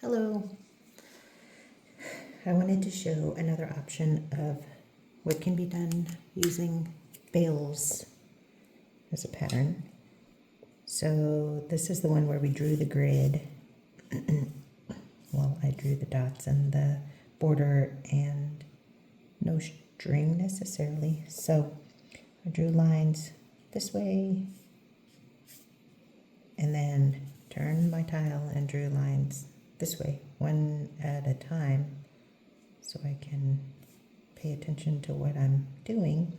Hello. I wanted to show another option of what can be done using Bales as a pattern. So this is the one where we drew the grid. Well, I drew the dots and the border and no string necessarily. So I drew lines this way and then turned my tile and drew lines this way, one at a time, so I can pay attention to what I'm doing.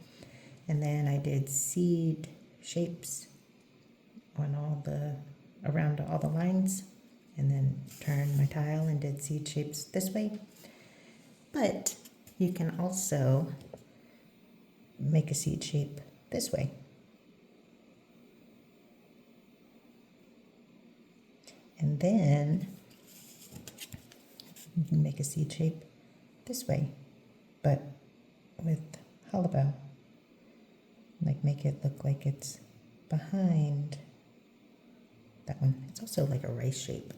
And then I did seed shapes on around all the lines, and then turned my tile and did seed shapes this way. But you can also make a seed shape this way. And then you can make a seed shape this way, but with hollow. Like make it look like it's behind that one. It's also like a rice shape.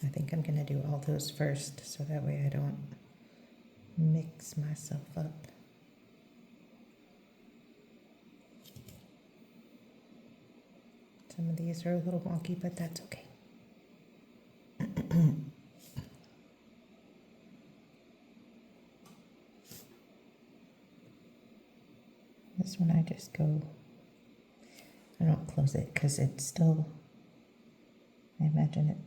I think I'm gonna do all those first, so that way I don't mix myself up. Some of these are a little wonky, but that's okay. This one I just go, I don't close it because it's still, I imagine it,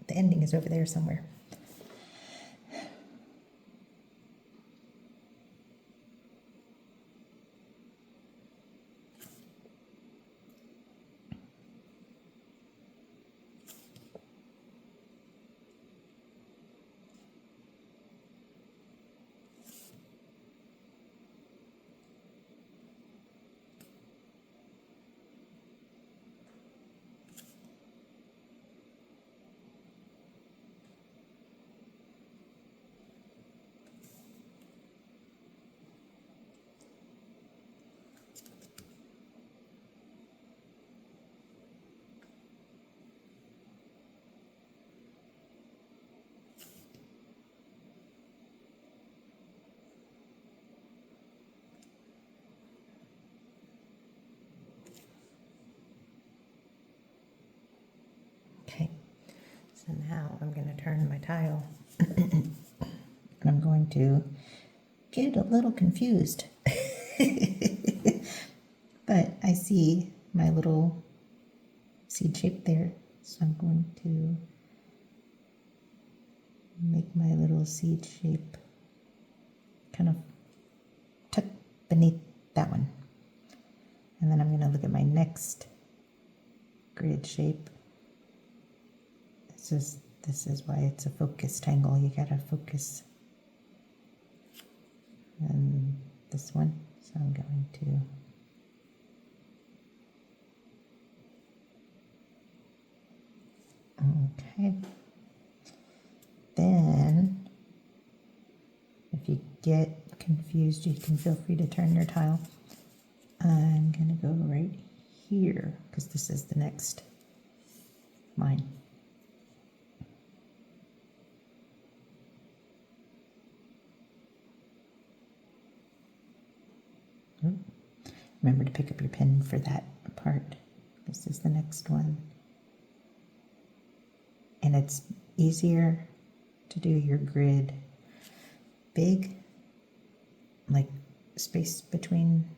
the ending is over there somewhere. Okay, so now I'm going to turn my tile and I'm going to get a little confused. But I see my little seed shape there, so I'm going to make my little seed shape kind of tuck beneath that one. And then I'm going to look at my next grid shape. This is why it's a focus tangle. You gotta focus on this one. So I'm going to, okay. Then, if you get confused, you can feel free to turn your tile. I'm gonna go right here because this is the next line. Remember to pick up your pen for that part. This is the next one. And it's easier to do your grid big, like space between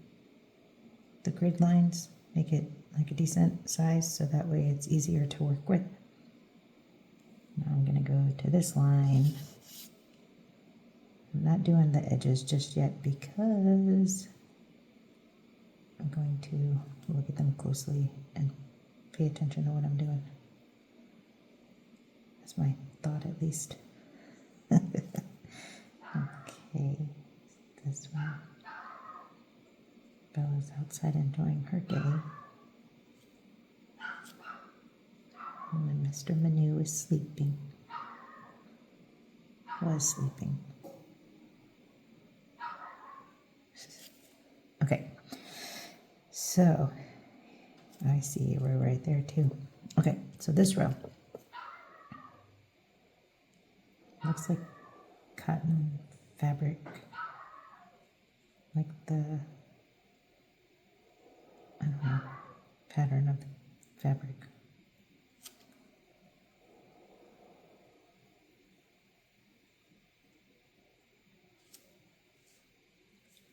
the grid lines. Make it like a decent size so that way it's easier to work with. Now I'm going to go to this line. I'm not doing the edges just yet because I'm going to look at them closely and pay attention to what I'm doing. That's my thought, at least. Okay, this one. Bella's outside enjoying her day. And then Mr. Manu is sleeping. Was sleeping. Okay, so I see a row right there too. Okay, so this row looks like cotton fabric, like the, I don't know, pattern of fabric.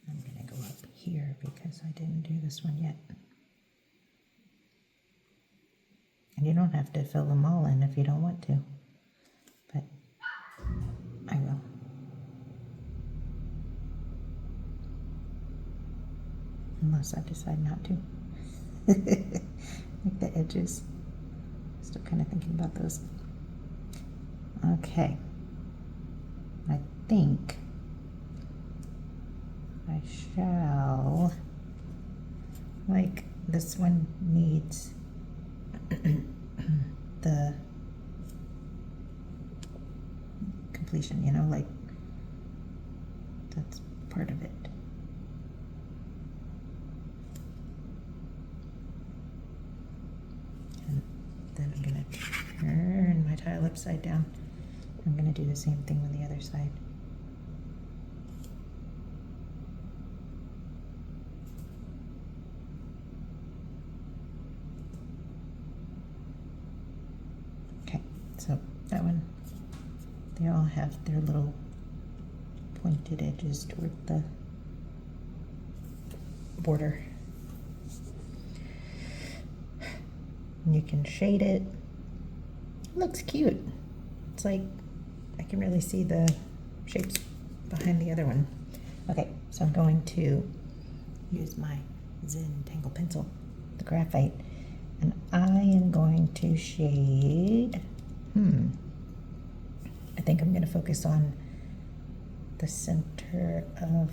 I'm gonna go up here because I didn't do this one yet. And you don't have to fill them all in if you don't want to, but I will. Unless I decide not to. Like the edges. Still kind of thinking about those. Okay. I think I shall, like, this one needs the completion, you know, like that's part of it. And then I'm gonna turn my tile upside down. I'm gonna do the same thing on the other side. Okay, so that one, they all have their little pointed edges toward the border. And you can shade it. It looks cute. It's like I can really see the shapes behind the other one. Okay, so I'm going to use my Zentangle pencil, the graphite, and I am going to shade, I think I'm going to focus on the center of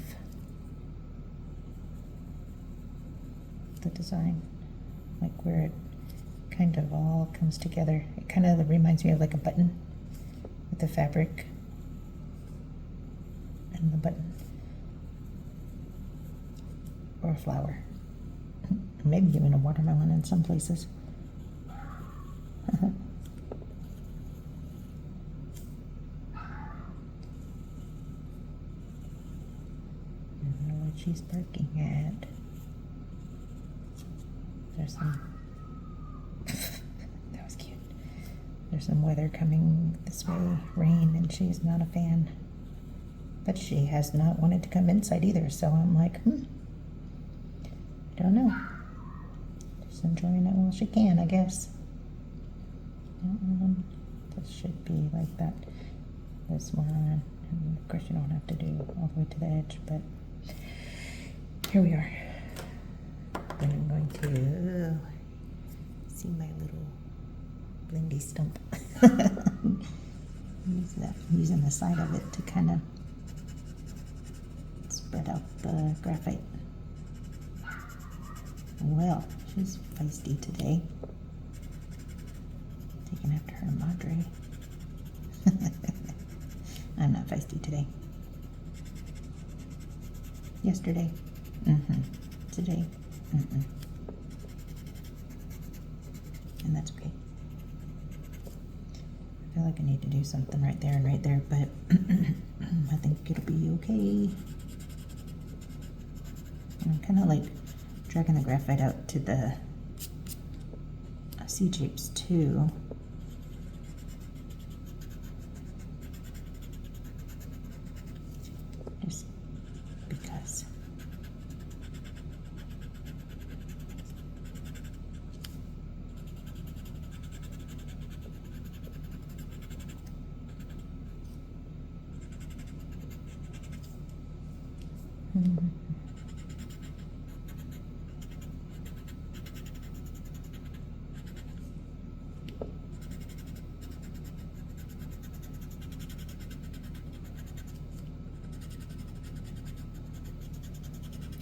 the design, like where it kind of all comes together. It kind of reminds me of like a button with the fabric and the button, or a flower, maybe even a watermelon in some places. I don't know what she's barking at. There's some that was cute. There's some weather coming this way, rain, and she's not a fan. But she has not wanted to come inside either, so I'm like, don't know. Just enjoying it while she can, I guess. This should be like that. This one, and of course you don't have to do all the way to the edge, but here we are. Then I'm going to see my little blindy stump. Use that, using the side of it to kind of spread out the graphite. Well, she's feisty today. Taking after her madre. I'm not feisty today. Yesterday. Today. And that's okay. I feel like I need to do something right there and right there, but I think it'll be okay. And I'm kind of like dragging the graphite out to the C shapes too. Just because.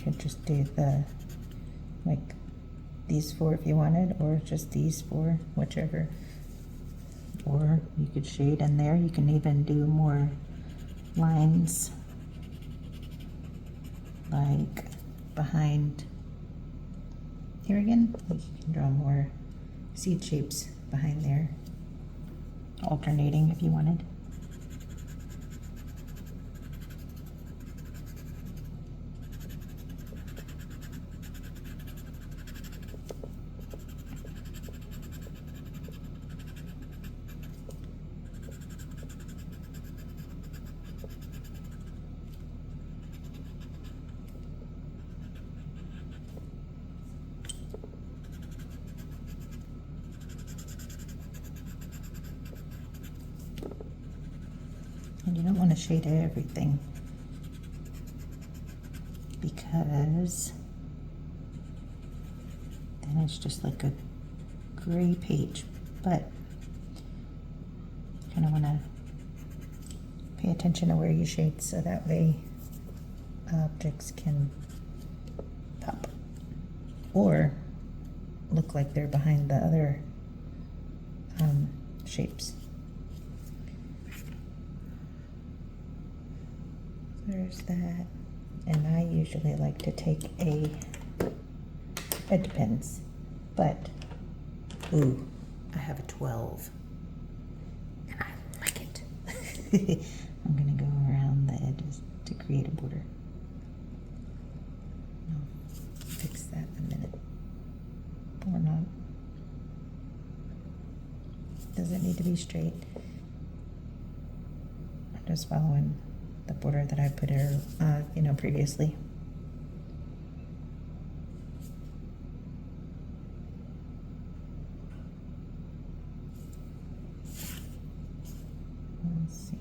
Could just do the, like, these four if you wanted, or just these four, whichever. Or you could shade in there. You can even do more lines, like behind here again. You can draw more seed shapes behind there, alternating if you wanted. And you don't want to shade everything because then it's just like a gray page. But you kind of want to pay attention to where you shade so that way objects can pop or look like they're behind the other shapes. There's that. And I usually like to take it depends, but, ooh, I have a 12, and I like it. I'm gonna go around the edges to create a border. I'll fix that in a minute, or not. Doesn't need to be straight. I'm just following the border that I put here, previously. Let's see.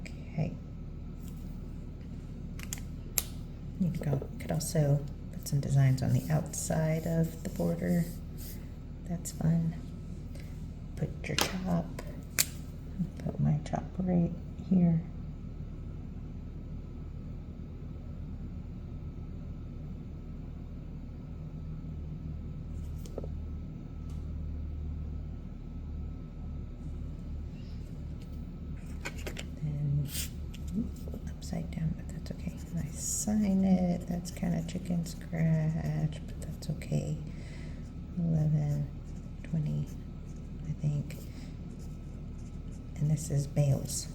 Okay. You could also put some designs on the outside of the border. That's fun. Put your chop. Put my chop right here. And upside down, but that's okay. And I sign it. That's kind of chicken scratch, but that's okay. 11, 20. I think, and this is Bales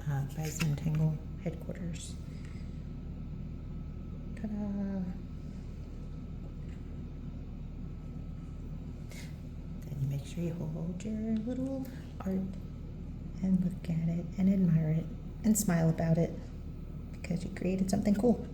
by Zentangle headquarters. Ta-da! Then you make sure you hold your little art and look at it and admire it and smile about it because you created something cool.